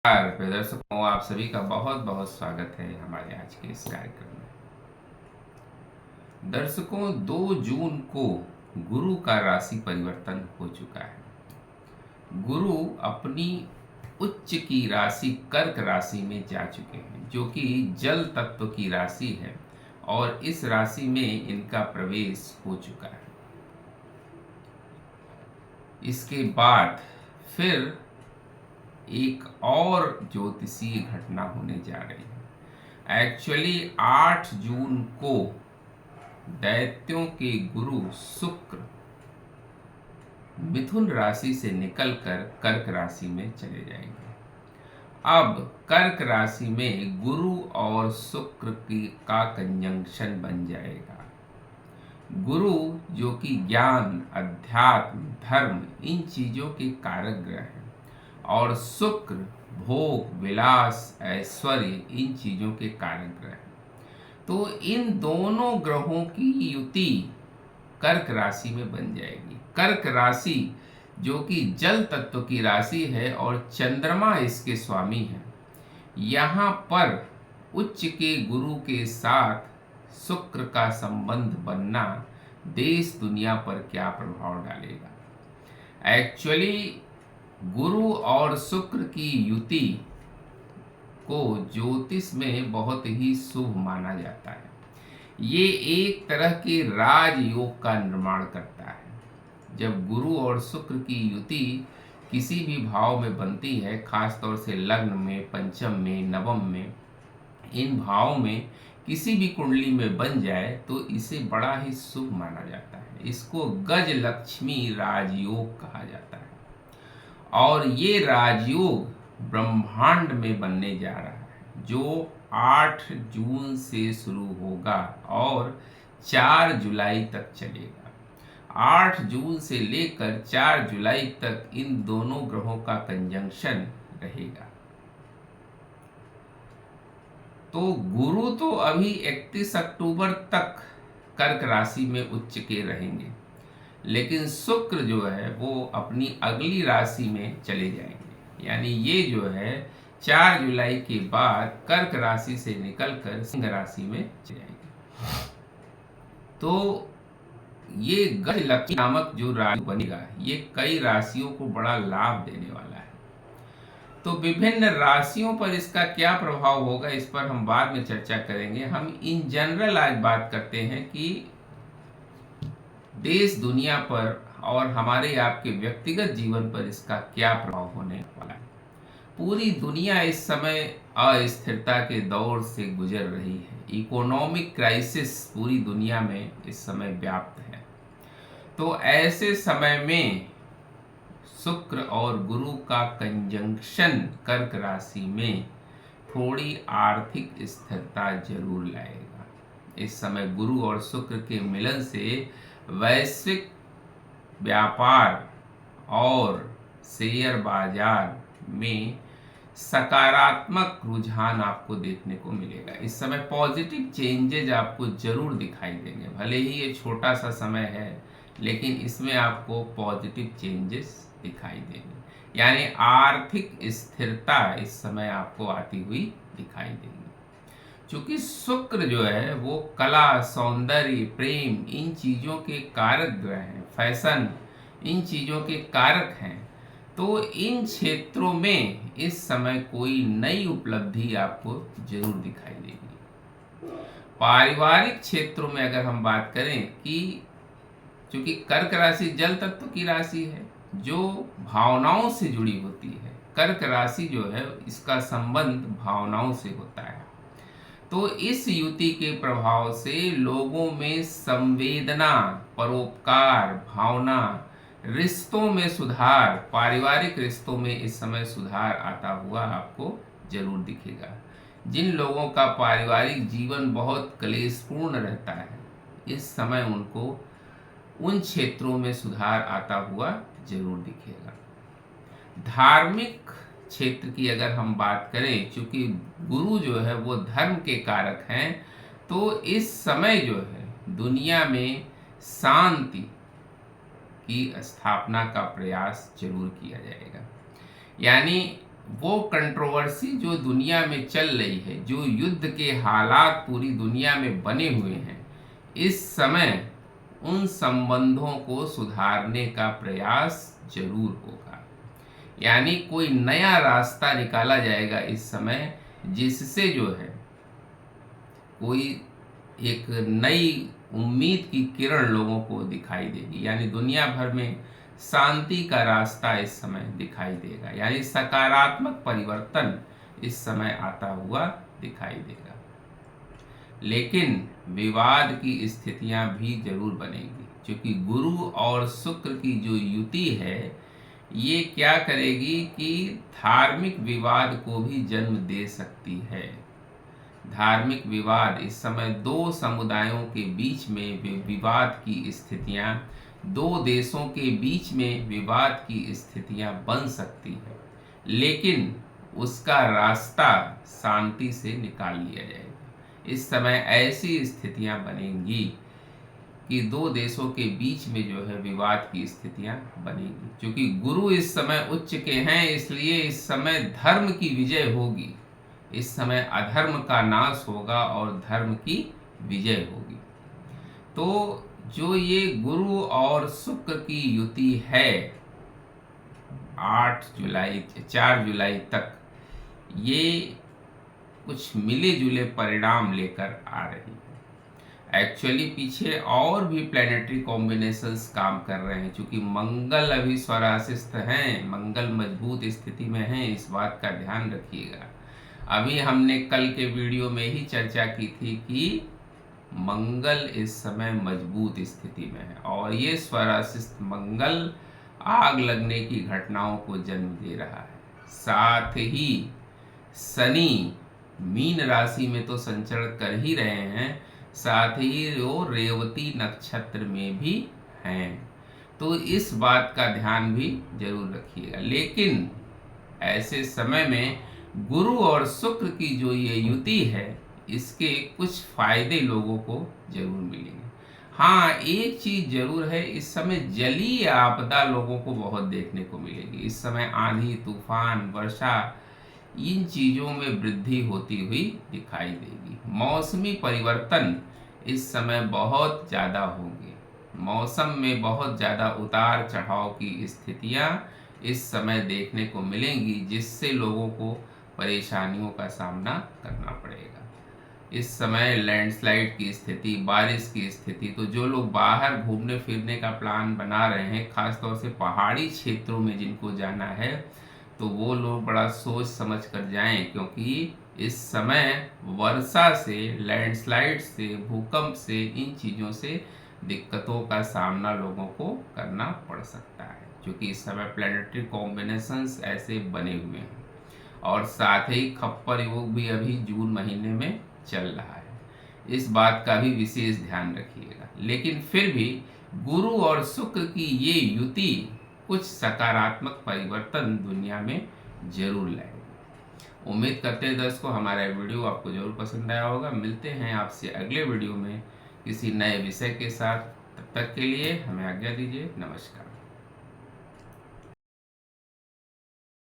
प्रिय दर्शकों, आप सभी का बहुत बहुत स्वागत है हमारे आज के इस कार्यक्रम में। दर्शकों, 2 जून को गुरु का राशि परिवर्तन हो चुका है। गुरु अपनी उच्च की राशि कर्क राशि में जा चुके हैं, जो कि जल तत्व की राशि है, और इस राशि में इनका प्रवेश हो चुका है। इसके बाद फिर एक और ज्योतिषीय घटना होने जा रही है। एक्चुअली 8 जून को दैत्यों के गुरु शुक्र मिथुन राशि से निकलकर कर्क राशि में चले जाएंगे। अब कर्क राशि में गुरु और शुक्र का कंजंक्शन बन जाएगा। गुरु जो कि ज्ञान, अध्यात्म, धर्म, इन चीजों के कारक ग्रह हैं, और शुक्र भोग, विलास, ऐश्वर्य, इन चीजों के कारक ग्रह हैं। तो इन दोनों ग्रहों की युति कर्क राशि में बन जाएगी। कर्क राशि जो कि जल तत्व की राशि है और चंद्रमा इसके स्वामी है, यहाँ पर उच्च के गुरु के साथ शुक्र का संबंध बनना देश दुनिया पर क्या प्रभाव डालेगा। एक्चुअली गुरु और शुक्र की युति को ज्योतिष में बहुत ही शुभ माना जाता है। ये एक तरह के राजयोग का निर्माण करता है। जब गुरु और शुक्र की युति किसी भी भाव में बनती है, खासतौर से लग्न में, पंचम में, नवम में, इन भाव में किसी भी कुंडली में बन जाए तो इसे बड़ा ही शुभ माना जाता है। इसको गज लक्ष्मी राजयोग कहा जाता है, और ये राजयोग ब्रह्मांड में बनने जा रहा है, जो 8 जून से शुरू होगा और 4 जुलाई तक चलेगा। 8 जून से लेकर 4 जुलाई तक इन दोनों ग्रहों का कंजंक्शन रहेगा। तो गुरु तो अभी 31 अक्टूबर तक कर्क राशि में उच्च के रहेंगे, लेकिन शुक्र जो है वो अपनी अगली राशि में चले जाएंगे। यानी ये जो है 4 जुलाई के बाद कर्क राशि से निकलकर सिंह राशि में चले जाएंगे। तो ये गज लक्ष्मी नामक जो राशि बनेगा, ये कई राशियों को बड़ा लाभ देने वाला है। तो विभिन्न राशियों पर इसका क्या प्रभाव होगा, इस पर हम बाद में चर्चा करेंगे। हम इन जनरल आज बात करते हैं कि देश दुनिया पर और हमारे आपके व्यक्तिगत जीवन पर इसका क्या प्रभाव होने वाला है। पूरी दुनिया इस समय अस्थिरता के दौर से गुजर रही है। इकोनॉमिक क्राइसिस पूरी दुनिया में इस समय व्याप्त है। तो ऐसे समय में शुक्र और गुरु का कंजंक्शन कर्क राशि में थोड़ी आर्थिक स्थिरता जरूर लाएगा। इस समय गुरु और शुक्र के मिलन से वैश्विक व्यापार और शेयर बाजार में सकारात्मक रुझान आपको देखने को मिलेगा। इस समय पॉजिटिव चेंजेज आपको जरूर दिखाई देंगे। भले ही ये छोटा सा समय है, लेकिन इसमें आपको पॉजिटिव चेंजेस दिखाई देंगे। यानी आर्थिक स्थिरता इस समय आपको आती हुई दिखाई देगी। क्योंकि शुक्र जो है वो कला, सौंदर्य, प्रेम, इन चीजों के कारक ग्रह हैं, फैशन, इन चीजों के कारक हैं। तो इन क्षेत्रों में इस समय कोई नई उपलब्धि आपको जरूर दिखाई देगी। पारिवारिक क्षेत्रों में अगर हम बात करें कि क्योंकि कर्क राशि जल तत्व की राशि है, जो भावनाओं से जुड़ी होती है। कर्क राशि जो है इसका संबंध भावनाओं से होता है। तो इस युति के प्रभाव से लोगों में संवेदना, परोपकार भावना, रिश्तों में सुधार, पारिवारिक रिश्तों में इस समय सुधार आता हुआ आपको जरूर दिखेगा। जिन लोगों का पारिवारिक जीवन बहुत क्लेशपूर्ण रहता है, इस समय उनको उन क्षेत्रों में सुधार आता हुआ जरूर दिखेगा। धार्मिक क्षेत्र की अगर हम बात करें, क्योंकि गुरु जो है वो धर्म के कारक हैं, तो इस समय जो है दुनिया में शांति की स्थापना का प्रयास जरूर किया जाएगा। यानी वो कंट्रोवर्सी जो दुनिया में चल रही है, जो युद्ध के हालात पूरी दुनिया में बने हुए हैं, इस समय उन संबंधों को सुधारने का प्रयास जरूर होगा। यानी कोई नया रास्ता निकाला जाएगा इस समय, जिससे जो है कोई एक नई उम्मीद की किरण लोगों को दिखाई देगी। यानी दुनिया भर में शांति का रास्ता इस समय दिखाई देगा, यानी सकारात्मक परिवर्तन इस समय आता हुआ दिखाई देगा। लेकिन विवाद की स्थितियां भी जरूर बनेगी, क्योंकि गुरु और शुक्र की जो युति है ये क्या करेगी कि धार्मिक विवाद को भी जन्म दे सकती है। धार्मिक विवाद इस समय दो समुदायों के बीच में विवाद की स्थितियां, दो देशों के बीच में विवाद की स्थितियां बन सकती है, लेकिन उसका रास्ता शांति से निकाल लिया जाएगा। इस समय ऐसी स्थितियां बनेंगी कि दो देशों के बीच में जो है विवाद की स्थितियां बनेंगी। क्योंकि गुरु इस समय उच्च के हैं, इसलिए इस समय धर्म की विजय होगी। इस समय अधर्म का नाश होगा और धर्म की विजय होगी। तो जो ये गुरु और शुक्र की युति है 4 जुलाई तक, ये कुछ मिले जुले परिणाम लेकर आ रही है। एक्चुअली पीछे और भी प्लैनेटरी कॉम्बिनेशंस काम कर रहे हैं, क्योंकि मंगल अभी स्वराशिस्थ हैं, मंगल मजबूत स्थिति में हैं, इस बात का ध्यान रखिएगा। अभी हमने कल के वीडियो में ही चर्चा की थी कि मंगल इस समय मजबूत स्थिति में है, और ये स्वराशिस्थ मंगल आग लगने की घटनाओं को जन्म दे रहा है। साथ ही शनि मीन राशि में तो संचरण कर ही रहे हैं, साथ ही वो रेवती नक्षत्र में भी हैं। तो इस बात का ध्यान भी जरूर रखिएगा। लेकिन ऐसे समय में गुरु और शुक्र की जो ये युति है, इसके कुछ फायदे लोगों को जरूर मिलेंगे। हाँ, एक चीज जरूर है, इस समय जलीय आपदा लोगों को बहुत देखने को मिलेगी। इस समय आंधी, तूफान, वर्षा, इन चीजों में वृद्धि होती हुई दिखाई देगी। मौसमी परिवर्तन इस समय बहुत ज्यादा होंगे। मौसम में बहुत ज्यादा उतार चढ़ाव की स्थितियां इस समय देखने को मिलेंगी, जिससे लोगों को परेशानियों का सामना करना पड़ेगा। इस समय लैंडस्लाइड की स्थिति, बारिश की स्थिति, तो जो लोग बाहर घूमने फिरने का प्लान बना रहे हैं, खासतौर से पहाड़ी क्षेत्रों में जिनको जाना है, तो वो लोग बड़ा सोच समझ कर जाएं, क्योंकि इस समय वर्षा से, लैंडस्लाइड से, भूकंप से, इन चीज़ों से दिक्कतों का सामना लोगों को करना पड़ सकता है, क्योंकि इस समय प्लैनेटरी कॉम्बिनेशंस ऐसे बने हुए हैं। और साथ ही खप्पर योग भी अभी जून महीने में चल रहा है, इस बात का भी विशेष ध्यान रखिएगा। लेकिन फिर भी गुरु और शुक्र की ये युति कुछ सकारात्मक परिवर्तन दुनिया में जरूर लाएगी। उम्मीद करते हैं दर्शकों, हमारा वीडियो आपको जरूर पसंद आया होगा। मिलते हैं आपसे अगले वीडियो में किसी नए विषय के साथ। तब तक के लिए हमें आज्ञा दीजिए। नमस्कार।